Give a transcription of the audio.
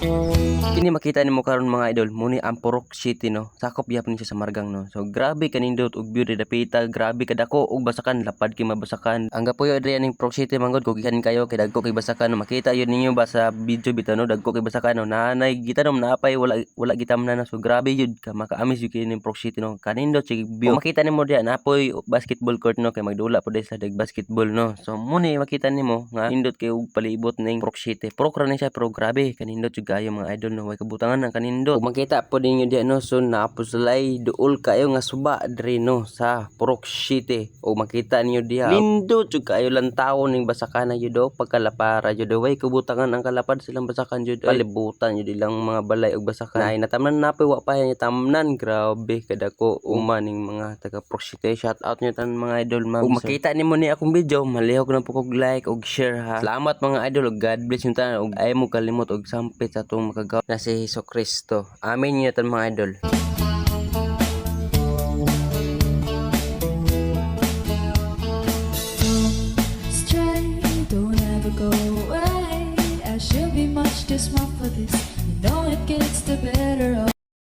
Kini makita nimo karon mga idol, muni ang Purok City no. Sakop gyapon siya sa Margang no. So grabe kanindot og view dapita, grabe kadako og basakan, lapad kay mabasakan. Ang gapuyo adriya ning Purok City manggod kung gikan kayo kay dagko kay basakan no. Makita yun ninyo ba sa video bitaw no, dagko kay basakan no. Nanay gitanom naapay wala gitamnan na. So grabe yun ka maka-amis yun kini ning Purok City no. Kanindot sig view. Kung makita nimo diya napoy basketball court no kay magdula po sa dag basketball no. So muni makita nimo nga nindot kay og palibot ning Purok City. Purok ra ni siya pero grabe kanindot jud kayo mga idol no. Way kabutangan ang kanindot. Kung makita po ninyo diyan no, so napusulay duol kayo nga suba diri no sa Purok City. O makita niyo diha. Nindot jud kayo lang tawo ning basakan na jud do pagkalapara jud do. Way kabutangan ang kalapad silang basakan jud. Palibutan jud ilang mga balay og basakan. Ay natamnan napoy wa pa niya tamnan. Grabe kadako umaning mga taga Purok City. Shout out niyo tan mga idol ma'am. Kung makita nimo ni akong video, malihok na po kog like og share ha. Salamat mga idol og God bless yung tanan og ay mo kalimot og sampit sa atong makagaw na si Hesukristo. Amen niyo tan mga idol. Stray, don't ever go away. I should be much too smart for this. You know it gets the better of